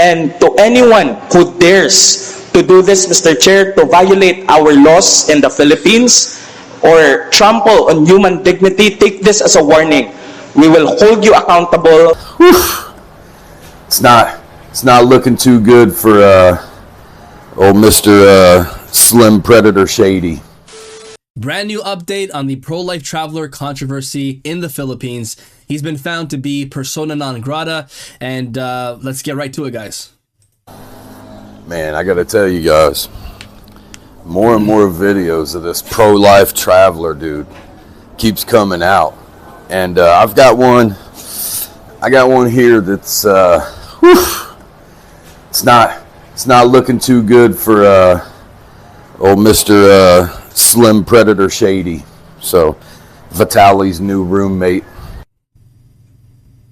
And to anyone who dares to do this, Mr. Chair, to violate our laws in the Philippines or trample on human dignity, take this as a warning. We will hold you accountable. It's not looking too good for old Mr. Slim Predator Shady. Brand new update on the pro-life traveler controversy in the Philippines. He's been found to be persona non grata, and let's get right to it, guys. Man, I gotta tell you guys, more and more videos of this pro-life traveler dude keeps coming out, and I've got one. I got one here that's it's not looking too good for old Mr. Slim Predator Shady. So Vitaly's new roommate.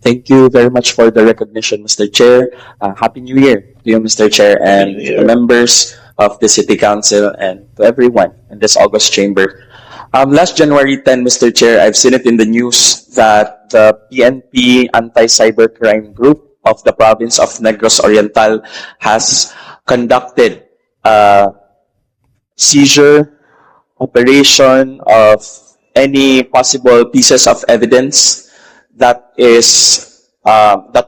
Thank you very much for the recognition, Mr. Chair. Happy New Year to you, Mr. Chair, and the members of the City Council, and to everyone in this August chamber. Last January 10, Mr. Chair, I've seen it in the news that the PNP Anti-Cybercrime Group of the province of Negros Oriental has conducted a seizure operation of any possible pieces of evidence that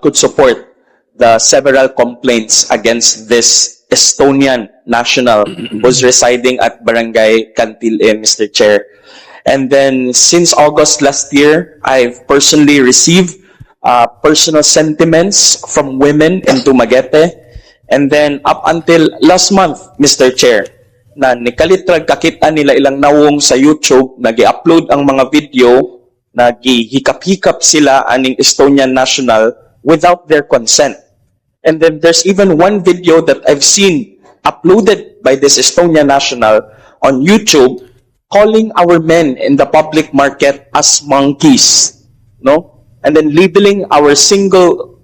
could support the several complaints against this Estonian national who's residing at Barangay Cantile, Mr. Chair. And then since August last year, I've personally received personal sentiments from women in Dumaguete. And then up until last month, Mr. Chair, na nikalitrag kakita nila ilang nawong sa YouTube, nag-i-upload ang mga video, nag-hikap-hikap sila aning Estonian national without their consent. And then there's even one video that I've seen uploaded by this Estonian national on YouTube calling our men in the public market as monkeys, no? And then labeling our single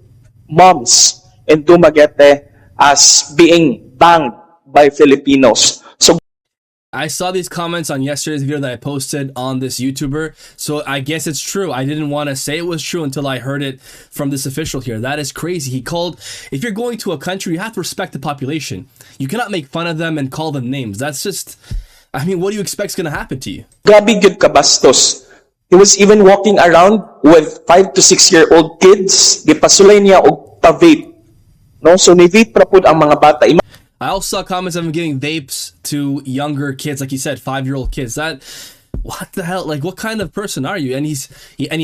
moms in Dumaguete as being banged by Filipinos. So I saw these comments on yesterday's video that I posted on this YouTuber, so I guess it's true. I didn't want to say it was true until I heard it from this official here. That is crazy. He called, if you're going to a country, you have to respect the population. You cannot make fun of them and call them names. That's just, I mean, what do you expect is going to happen to you? grabe gyud ka bastos. He was even walking around with 5 to 6 year old kids. Gipasulay niya og ta-vape. No? So ni-vape ra pud ang mga bata. I also saw comments of him giving vapes to younger kids, like he said, 5-year-old kids. That, what the hell? Like, what kind of person are you? And he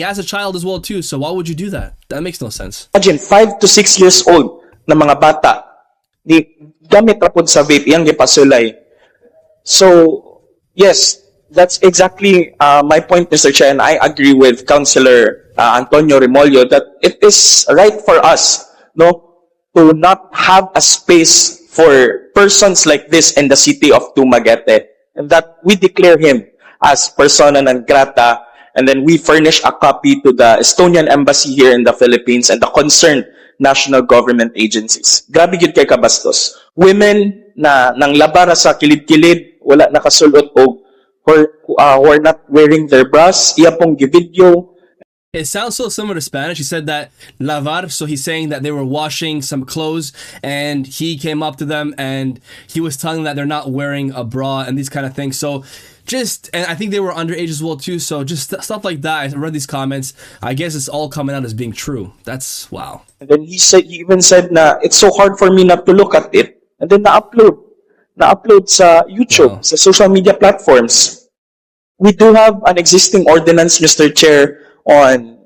has a child as well too. So why would you do that? That makes no sense. Imagine 5 to 6 years old na mga bata ni gamit ra pud sa vape yang gipasulay. So yes, that's exactly my point, Mr. Chair, and I agree with Councilor Antonio Remolyo that it is right for us, no, to not have a space for persons like this in the city of Dumaguete, and that we declare him as persona non grata, and then we furnish a copy to the Estonian embassy here in the Philippines and the concerned national government agencies. Grabe gyud kay kabastos. Women na nang labara sa kilid-kilid, wala nakasulot og who are not wearing their bras, iya pong givideo. It sounds so similar to Spanish. He said that lavar, so he's saying that they were washing some clothes and he came up to them and he was telling them that they're not wearing a bra and these kind of things. So and I think they were underage as well too. So just stuff like that. I read these comments. I guess it's all coming out as being true. That's wow. And then he even said na it's so hard for me not to look at it. And then na-upload sa YouTube, sa social media platforms. We do have an existing ordinance, Mr. Chair, on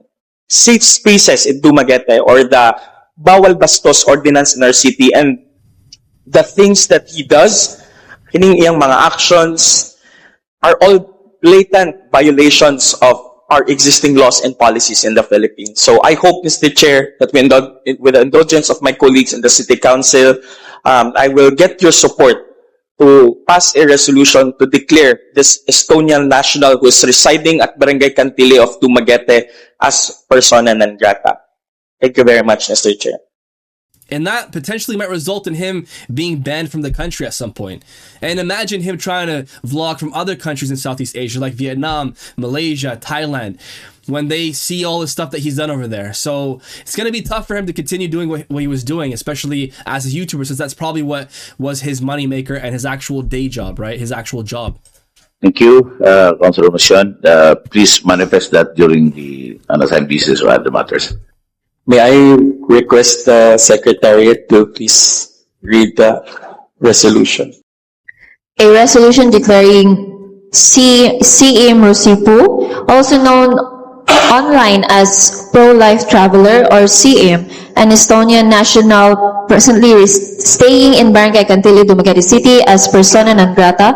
safe spaces in Dumaguete, or the Bawal Bastos ordinance in our city, and the things that he does, kining iyang mga actions, are all blatant violations of our existing laws and policies in the Philippines. So I hope, Mr. Chair, that with the indulgence of my colleagues in the City Council, I will get your support to pass a resolution to declare this Estonian national who is residing at Barangay Cantile of Dumaguete as persona non grata. Thank you very much, Mr. Chair. And that potentially might result in him being banned from the country at some point. And imagine him trying to vlog from other countries in Southeast Asia, like Vietnam, Malaysia, Thailand, when they see all the stuff that he's done over there. So it's going to be tough for him to continue doing what he was doing, especially as a YouTuber, since that's probably what was his moneymaker and his actual day job, right? His actual job. Thank you, Councilor Macion. Please manifest that during the unassigned business or other matters. May I request the Secretariat to please read the resolution? A resolution declaring C.M. Rosipu, also known online as Pro-Life Traveler or CM, an Estonian national presently staying in Barangay Cantili, Dumaguete City as persona non grata,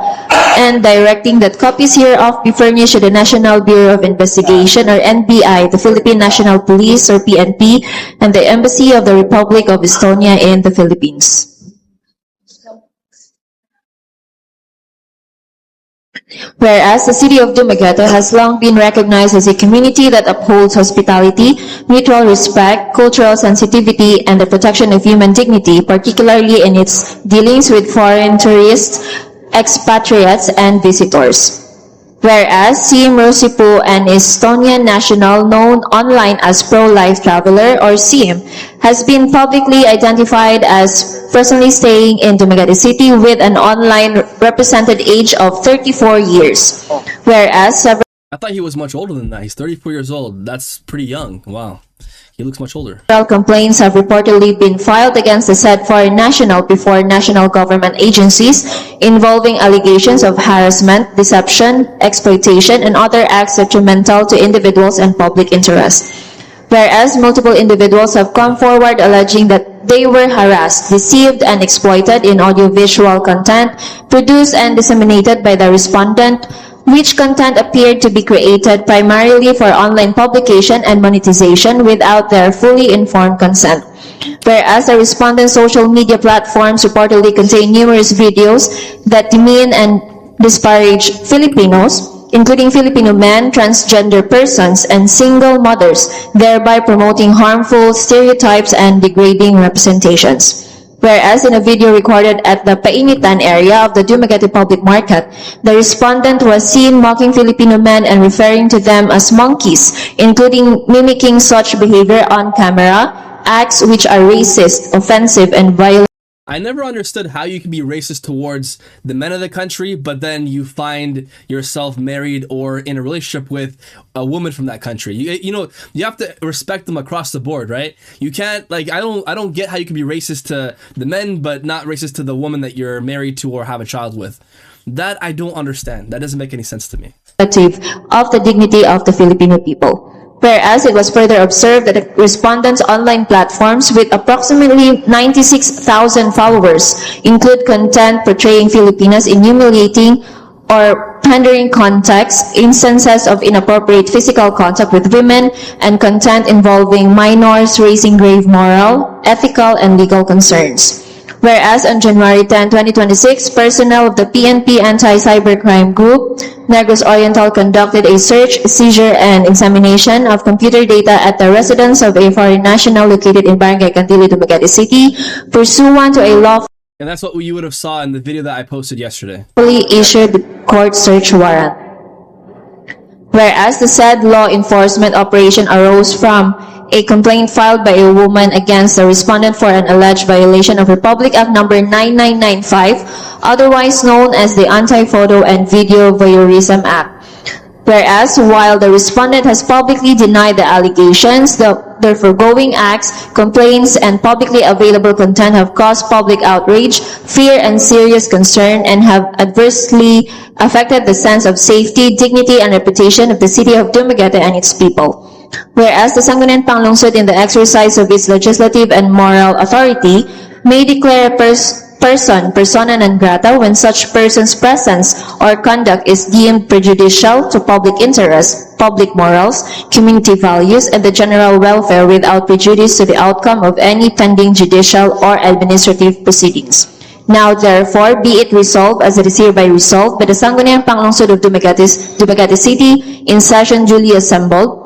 and directing that copies hereof be furnished to the National Bureau of Investigation or NBI, the Philippine National Police or PNP, and the Embassy of the Republic of Estonia in the Philippines. Whereas the city of Dumaguete has long been recognized as a community that upholds hospitality, mutual respect, cultural sensitivity, and the protection of human dignity, particularly in its dealings with foreign tourists, expatriates, and visitors. Whereas CM Rosipu, an Estonian national known online as Pro-Life Traveler or CM, has been publicly identified as presently staying in Dumaguete City with an online represented age of 34 years. Whereas several I thought he was much older than that. He's 34 years old. That's pretty young. Wow. He looks much older. complaints have reportedly been filed against the said foreign national before national government agencies involving allegations of harassment, deception, exploitation, and other acts detrimental to individuals and public interest. Whereas multiple individuals have come forward alleging that they were harassed, deceived, and exploited in audiovisual content produced and disseminated by the respondent, which content appeared to be created primarily for online publication and monetization without their fully informed consent. Whereas the respondent's social media platforms reportedly contain numerous videos that demean and disparage Filipinos, including Filipino men, transgender persons, and single mothers, thereby promoting harmful stereotypes and degrading representations. Whereas in a video recorded at the Painitan area of the Dumaguete Public Market, the respondent was seen mocking Filipino men and referring to them as monkeys, including mimicking such behavior on camera, acts which are racist, offensive, and violent. I never understood how you can be racist towards the men of the country, but then you find yourself married or in a relationship with a woman from that country. You have to respect them across the board, right? You can't, like, I don't get how you can be racist to the men, but not racist to the woman that you're married to or have a child with. That I don't understand. That doesn't make any sense to me. Of the dignity of the Filipino people. Whereas it was further observed that the respondents' online platforms with approximately 96,000 followers include content portraying Filipinas in humiliating or pandering context, instances of inappropriate physical contact with women, and content involving minors raising grave moral, ethical, and legal concerns. Whereas on January 10, 2026, personnel of the PNP Anti-Cybercrime Group, Negros Oriental, conducted a search, seizure, and examination of computer data at the residence of a foreign national located in Barangay Cantili, Dumaguete City, pursuant to a lawfully And that's what you would have saw in the video that I posted yesterday. issued court search warrant. Whereas the said law enforcement operation arose from a complaint filed by a woman against the respondent for an alleged violation of Republic Act number 9995, otherwise known as the Anti-Photo and Video Voyeurism Act. Whereas, while the respondent has publicly denied the allegations, their foregoing acts, complaints, and publicly available content have caused public outrage, fear, and serious concern, and have adversely affected the sense of safety, dignity, and reputation of the city of Dumaguete and its people. Whereas the Sangguniang Panglungsod, in the exercise of its legislative and moral authority, may declare a persona non grata when such person's presence or conduct is deemed prejudicial to public interest, public morals, community values, and the general welfare without prejudice to the outcome of any pending judicial or administrative proceedings. Now, therefore, be it resolved, as it is hereby resolved, by the Sangguniang Panglungsod of Dumaguete City, in session duly assembled,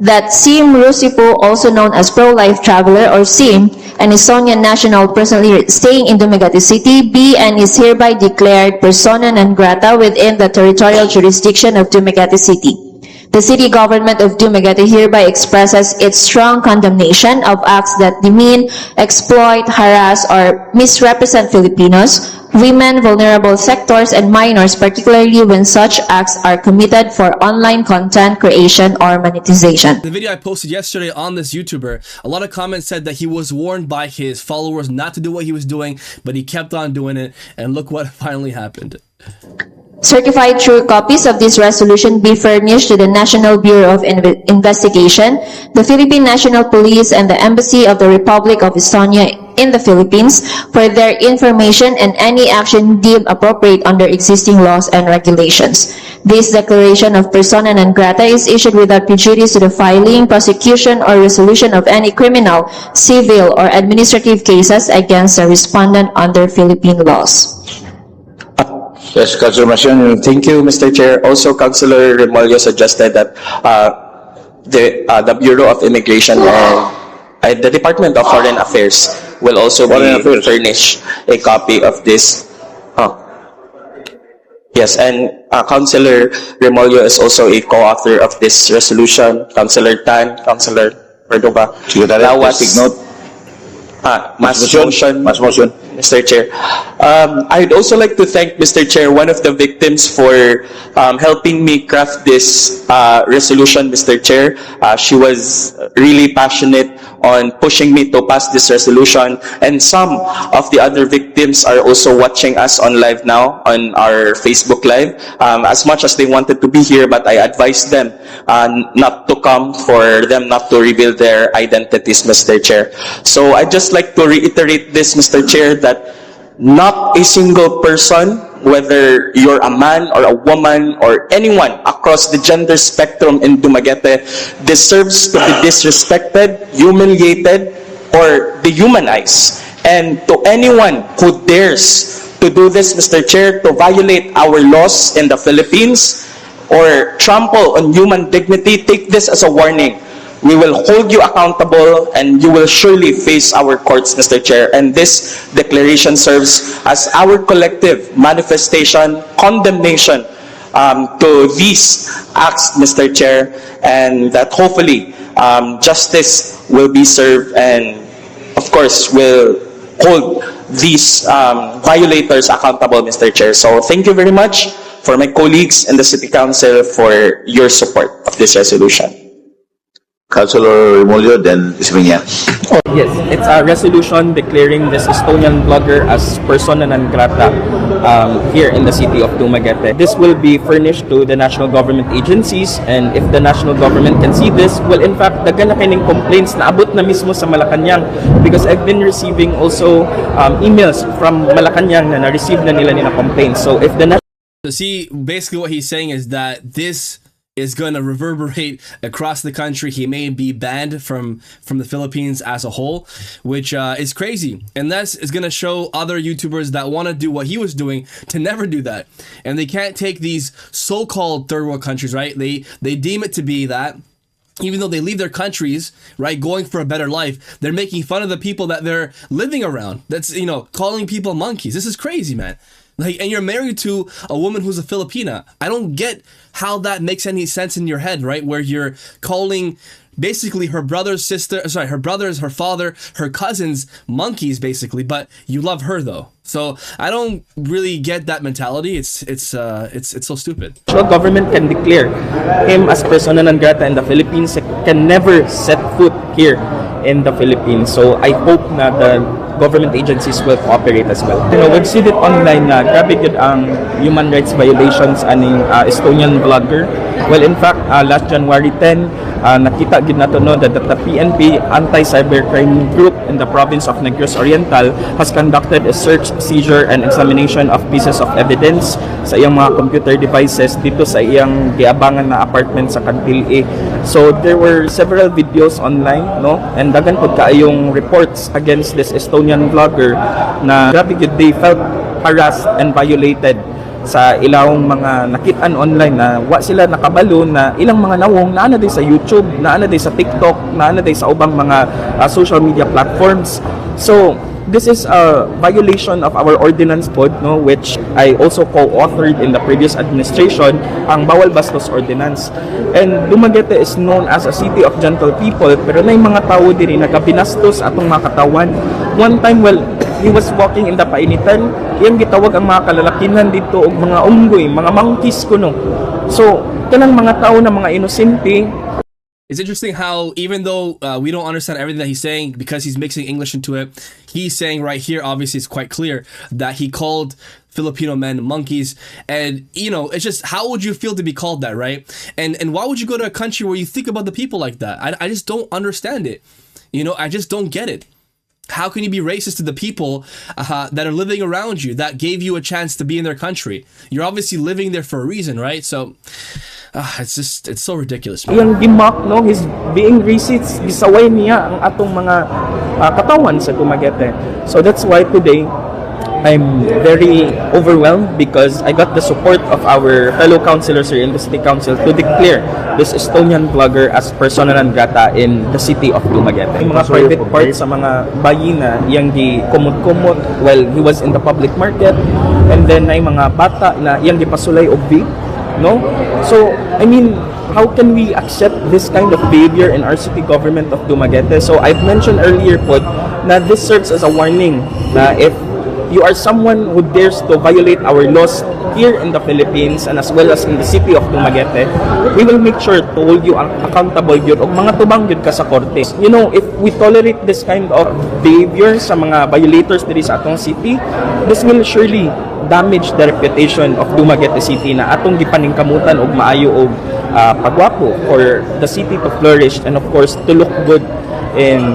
that CM Rosipu, also known as Pro-Life Traveler or CM, an Estonian national presently staying in Dumaguete City, be and is hereby declared persona non grata within the territorial jurisdiction of Dumaguete City. The city government of Dumaguete hereby expresses its strong condemnation of acts that demean, exploit, harass, or misrepresent Filipinos, women, vulnerable sectors, and minors, particularly when such acts are committed for online content creation or monetization. The video I posted yesterday on this YouTuber, a lot of comments said that he was warned by his followers not to do what he was doing, but he kept on doing it, and look what finally happened. Certified true copies of this resolution be furnished to the National Bureau of Investigation, the Philippine National Police, and the Embassy of the Republic of Estonia in the Philippines for their information and any action deemed appropriate under existing laws and regulations. This declaration of persona non grata is issued without prejudice to the filing, prosecution, or resolution of any criminal, civil, or administrative cases against the respondent under Philippine laws. Yes, Councilor Macion. Thank you, Mr. Chair. Also, Councilor Remolio suggested that the Bureau of Immigration and the Department of Foreign Affairs will also furnish a copy of this. Yes, and Councilor Remolio is also a co-author of this resolution. Councilor Tan, Councilor Perdoba. Take note. Mass motion. Mr. Chair. I'd also like to thank Mr. Chair, one of the victims, for helping me craft this resolution, Mr. Chair. She was really passionate on pushing me to pass this resolution, and some of the other victims are also watching us on live now on our Facebook Live. As much as they wanted to be here, but I advised them not to come, for them not to reveal their identities, Mr. Chair. So I'd just like to reiterate this, Mr. Chair, that not a single person, whether you're a man or a woman or anyone across the gender spectrum in Dumaguete, deserves to be disrespected, humiliated, or dehumanized. And to anyone who dares to do this, Mr. Chair, to violate our laws in the Philippines or trample on human dignity, take this as a warning. We will hold you accountable, and you will surely face our courts, Mr. Chair. And this declaration serves as our collective manifestation, condemnation to these acts, Mr. Chair, and that hopefully justice will be served, and of course will hold these violators accountable, Mr. Chair. So thank you very much for my colleagues in the City Council for your support of this resolution. Councilor Remolio, then Isminya. Yes, it's a resolution declaring this Estonian blogger as persona non grata here in the city of Dumaguete. This will be furnished to the national government agencies, and if the national government can see this, well, in fact, dagan na kining complaints na abot na mismo sa Malacanang, because I've been receiving also emails from Malacanang na na-receive na nila nila complaints. So if the So see, basically what he's saying is that this is going to reverberate across the country. He may be banned from the Philippines as a whole, which is crazy. And that is going to show other YouTubers that want to do what he was doing to never do that. And they can't take these so-called third world countries, right? They deem it to be that. Even though they leave their countries, right, going for a better life, they're making fun of the people that they're living around. That's, calling people monkeys. This is crazy, man. Like, and you're married to a woman who's a Filipina. I don't get how that makes any sense in your head, right? Where you're calling basically her brother's sister, her brothers, her father, her cousins monkeys, basically, but you love her though. So I don't really get that mentality. It's so stupid. the national government can declare him as persona non grata in the Philippines, can never set foot here in the Philippines. So I hope na the government agencies will cooperate as well. We've seen it online na grabe yun ang human rights violations aning Estonian vlogger. Well, in fact, last January 10, nakita gid nato no that the PNP anti-cybercrime group in the province of Negros Oriental has conducted a search, seizure, and examination of pieces of evidence sa iyang mga computer devices dito sa iyang giabangan na apartment sa Cantil A. So there were several videos online, no, and dagan pud kaayong reports against this Estonian vlogger na grabe gid they felt harassed and violated sa ilang mga nakitaan online na wa sila nakabalo na ilang mga nawong naa na day sa YouTube, naa na day sa TikTok, naa na day sa ubang mga social media platforms. So this is a violation of our ordinance code, no, which I also co-authored in the previous administration, ang bawal bastos ordinance. And Dumaguete is known as a city of gentle people, pero na yung mga tao diri nagabinastos atong mga katawan. One time, well, he was walking in the painitan, iyang gitawag ang mga kalalakinan dito og mga unggoy, mga monkeys kuno. So kanang mga tao na mga inosente. It's interesting how even though we don't understand everything that he's saying because he's mixing English into it, he's saying right here, obviously it's quite clear that he called Filipino men monkeys. And, you know, it's just, how would you feel to be called that, right? And why would you go to a country where you think about the people like that? I just don't understand it. You know, I just don't get it. How can you be racist to the people that are living around you, that gave you a chance to be in their country? You're obviously living there for a reason, right? So, it's so ridiculous. Iyang gimak, no, he's being racist, gisaway niya ang atong mga katawan sa Dumaguete. So that's why today, I'm very overwhelmed because I got the support of our fellow councilors here in the city council to declare this Estonian vlogger as persona non grata in the city of Dumaguete. Yung mga private parts sa mga bayina, iyang di kumot-kumot while he was in the public market, and then na yung mga bata na iyang gipasulay og vape, no? So, I mean, how can we accept this kind of behavior in our city government of Dumaguete? So, I've mentioned earlier po na this serves as a warning na if you are someone who dares to violate our laws here in the Philippines and as well as in the city of Dumaguete, we will make sure to hold you accountable yun o mga tubang yun ka sa korte. You know, if we tolerate this kind of behavior sa mga violators diri sa atong city, this will surely damage the reputation of Dumaguete City na atong gipaningkamutan og maayo og pagwapo for the city to flourish and of course to look good in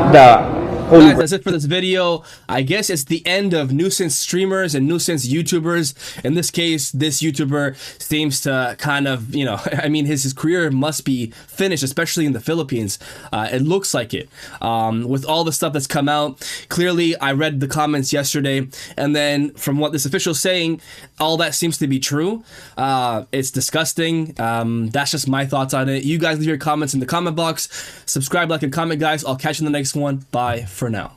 the Guys, that's it for this video. I guess it's the end of nuisance streamers and nuisance YouTubers. In this case, this YouTuber seems to kind of, you know, I mean, his career must be finished, especially in the Philippines. It looks like it. With all the stuff that's come out, clearly I read the comments yesterday, and then from what this official is saying, all that seems to be true. It's disgusting. That's just my thoughts on it. You guys leave your comments in the comment box. Subscribe, like, and comment, guys. I'll catch you in the next one. Bye for now.